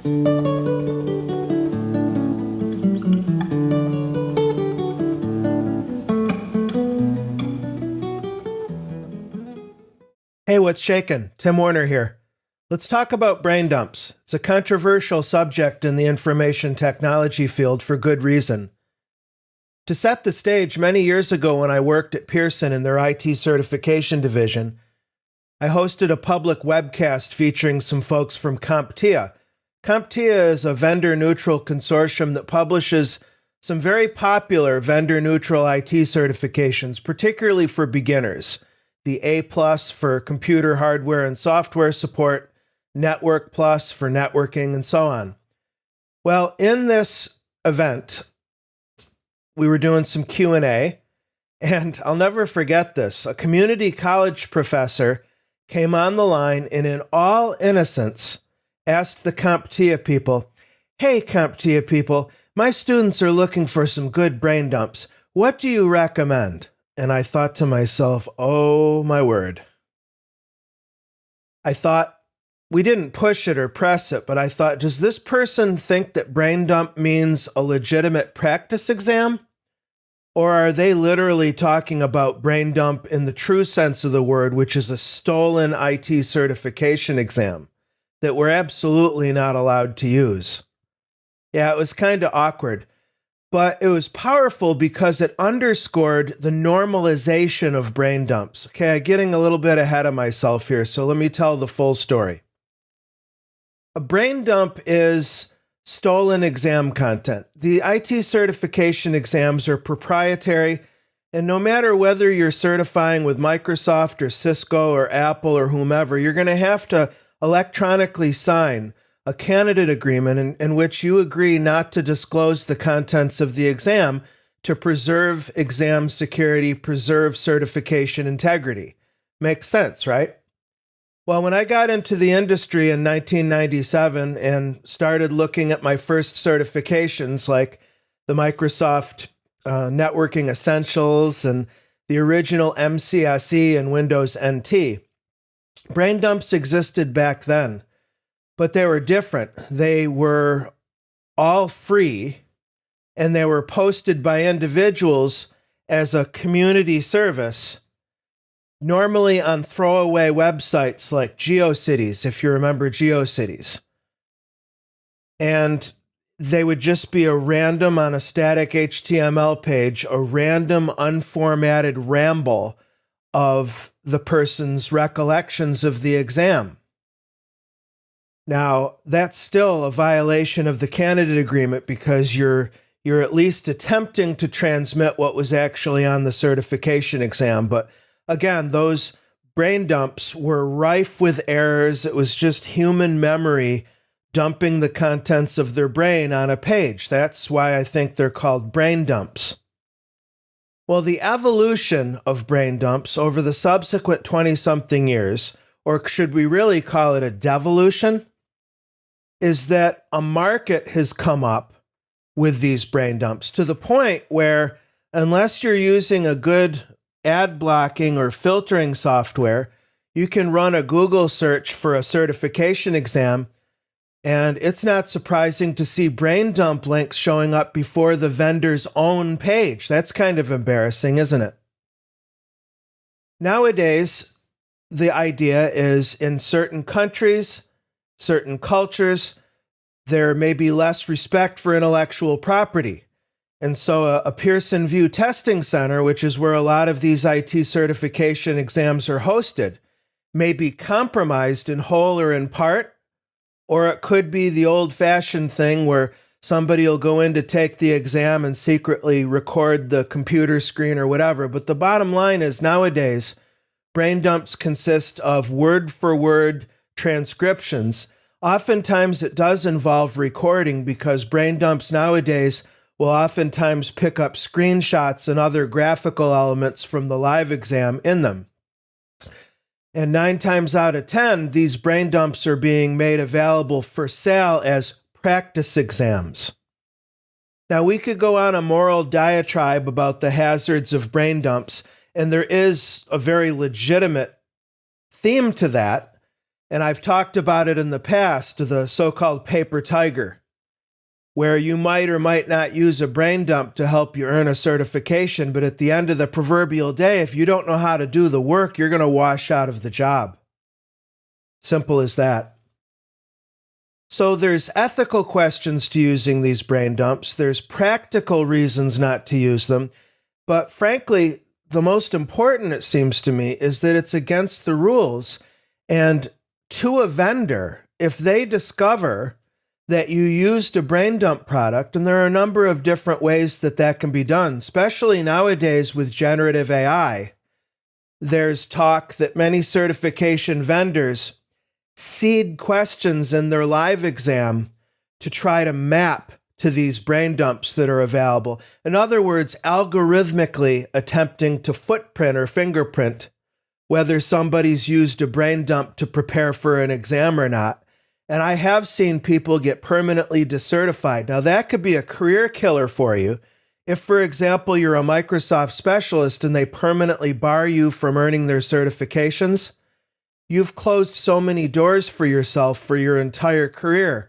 Hey, what's shaking? Tim Warner here. Let's talk about brain dumps. It's a controversial subject in the information technology field for good reason. To set the stage, many years ago when I worked at Pearson in their IT certification division, I hosted a public webcast featuring some folks from CompTIA. CompTIA is a vendor-neutral consortium that publishes some very popular vendor-neutral IT certifications, particularly for beginners. The A+ for computer hardware and software support, Network Plus for networking, and so on. Well, in this event, we were doing some Q&A, and I'll never forget this. A community college professor came on the line and in all innocence asked the CompTIA people, "Hey, CompTIA people, my students are looking for some good brain dumps. What do you recommend?" And I thought to myself, oh my word. I thought, we didn't push it or press it, but I thought, does this person think that brain dump means a legitimate practice exam? Or are they literally talking about brain dump in the true sense of the word, which is a stolen IT certification exam that we're absolutely not allowed to use? Yeah, it was kind of awkward. But it was powerful because it underscored the normalization of brain dumps. Okay, I'm getting a little bit ahead of myself here, so let me tell the full story. A brain dump is stolen exam content. The IT certification exams are proprietary, and no matter whether you're certifying with Microsoft or Cisco or Apple or whomever, you're going to have to electronically sign a candidate agreement in which you agree not to disclose the contents of the exam to preserve exam security, preserve certification integrity. Makes sense, right? Well, when I got into the industry in 1997 and started looking at my first certifications like the Microsoft Networking Essentials and the original MCSE and Windows NT, brain dumps existed back then. But they were different. They were all free, and they were posted by individuals as a community service, normally on throwaway websites like GeoCities, if you remember GeoCities. And they would just be a random on a static HTML page, a random unformatted ramble of the person's recollections of the exam. Now, that's still a violation of the candidate agreement because you're at least attempting to transmit what was actually on the certification exam. But again, those brain dumps were rife with errors. It was just human memory dumping the contents of their brain on a page. That's why I think they're called brain dumps. Well, the evolution of brain dumps over the subsequent 20-something years, or should we really call it a devolution, is that a market has come up with these brain dumps to the point where unless you're using a good ad blocking or filtering software, you can run a Google search for a certification exam, and it's not surprising to see brain dump links showing up before the vendor's own page. That's kind of embarrassing, isn't it? Nowadays, the idea is in certain countries, certain cultures, there may be less respect for intellectual property. And so a Pearson VUE testing center, which is where a lot of these IT certification exams are hosted, may be compromised in whole or in part, or it could be the old-fashioned thing where somebody will go in to take the exam and secretly record the computer screen or whatever. But the bottom line is nowadays, brain dumps consist of word-for-word transcriptions. Oftentimes it does involve recording because brain dumps nowadays will oftentimes pick up screenshots and other graphical elements from the live exam in them. And 9 times out of 10, these brain dumps are being made available for sale as practice exams. Now, we could go on a moral diatribe about the hazards of brain dumps, and there is a very legitimate theme to that. And I've talked about it in the past, the so-called paper tiger, where you might or might not use a brain dump to help you earn a certification, but at the end of the proverbial day, if you don't know how to do the work, you're going to wash out of the job. Simple as that. So there's ethical questions to using these brain dumps. There's practical reasons not to use them. But frankly, the most important, it seems to me, is that it's against the rules. And to a vendor, if they discover that you used a brain dump product, and there are a number of different ways that that can be done, especially nowadays with generative AI, there's talk that many certification vendors seed questions in their live exam to try to map to these brain dumps that are available. In other words, algorithmically attempting to footprint or fingerprint whether somebody's used a brain dump to prepare for an exam or not. And I have seen people get permanently decertified. Now, that could be a career killer for you. If, for example, you're a Microsoft specialist and they permanently bar you from earning their certifications, you've closed so many doors for yourself for your entire career,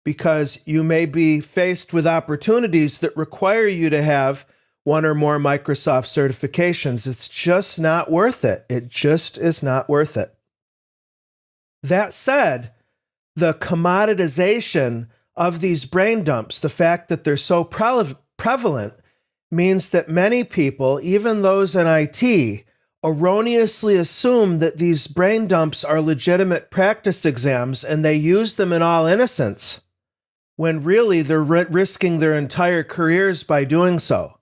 because you may be faced with opportunities that require you to have one or more Microsoft certifications. It's just not worth it. It just is not worth it. That said, the commoditization of these brain dumps, the fact that they're so prevalent, means that many people, even those in IT, erroneously assume that these brain dumps are legitimate practice exams and they use them in all innocence, when really they're risking their entire careers by doing so.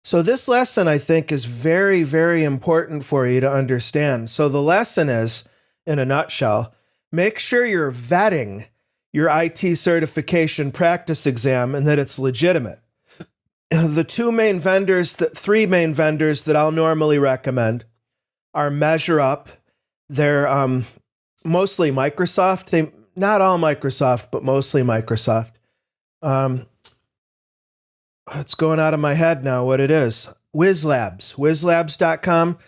So this lesson, I think, is very, very important for you to understand. So the lesson is, in a nutshell, make sure you're vetting your IT certification practice exam and that it's legitimate. The three main vendors that I'll normally recommend are MeasureUp. They're mostly Microsoft. Not all Microsoft, but mostly Microsoft. It's going out of my head now what it is. Wizlabs.com.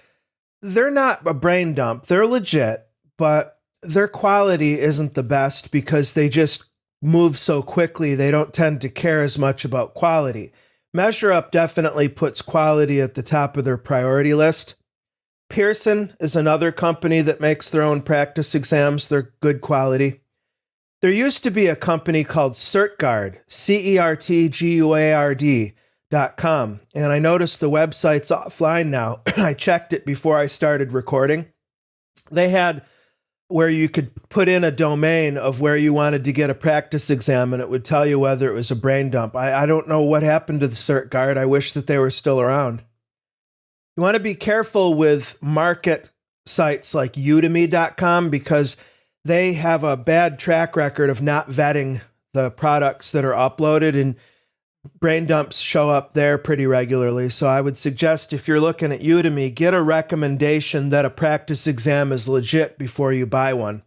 They're not a brain dump. They're legit, but their quality isn't the best because they just move so quickly. They don't tend to care as much about quality. MeasureUp definitely puts quality at the top of their priority list. Pearson is another company that makes their own practice exams. They're good quality. There used to be a company called CertGuard, CertGuard.com, and I noticed the website's offline now. I checked it before I started recording. They had where you could put in a domain of where you wanted to get a practice exam, and it would tell you whether it was a brain dump. I don't know what happened to the CertGuard. I wish that they were still around. You want to be careful with market sites like Udemy.com because they have a bad track record of not vetting the products that are uploaded, and brain dumps show up there pretty regularly. So I would suggest, if you're looking at Udemy, get a recommendation that a practice exam is legit before you buy one.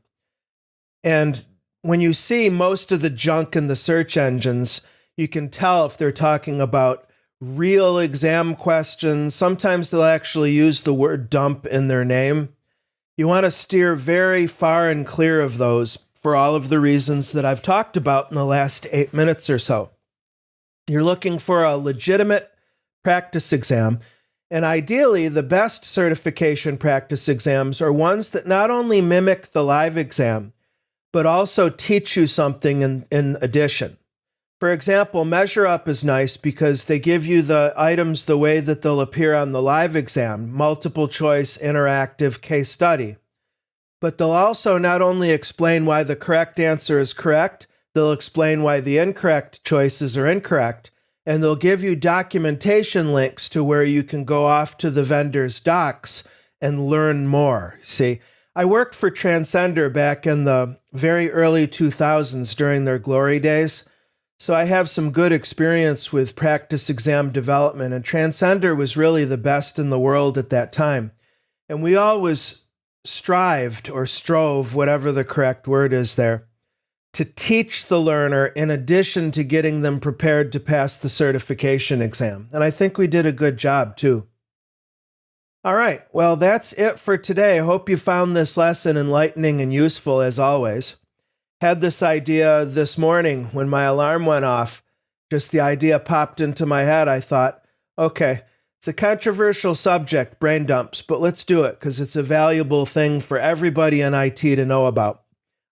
And when you see most of the junk in the search engines, you can tell if they're talking about real exam questions. Sometimes they'll actually use the word dump in their name. You want to steer very far and clear of those for all of the reasons that I've talked about in the last 8 minutes or so. You're looking for a legitimate practice exam, and ideally the best certification practice exams are ones that not only mimic the live exam, but also teach you something in addition. For example, MeasureUp is nice because they give you the items the way that they'll appear on the live exam, multiple choice, interactive, case study. But they'll also not only explain why the correct answer is correct, they'll explain why the incorrect choices are incorrect, and they'll give you documentation links to where you can go off to the vendor's docs and learn more. See, I worked for Transcender back in the very early 2000s during their glory days. So I have some good experience with practice exam development, and Transcender was really the best in the world at that time. And we always strove, whatever the correct word is there, to teach the learner in addition to getting them prepared to pass the certification exam. And I think we did a good job too. All right. Well, that's it for today. I hope you found this lesson enlightening and useful as always. Had this idea this morning when my alarm went off. Just the idea popped into my head. I thought, okay, it's a controversial subject, brain dumps, but let's do it because it's a valuable thing for everybody in IT to know about.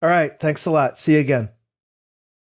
All right. Thanks a lot. See you again.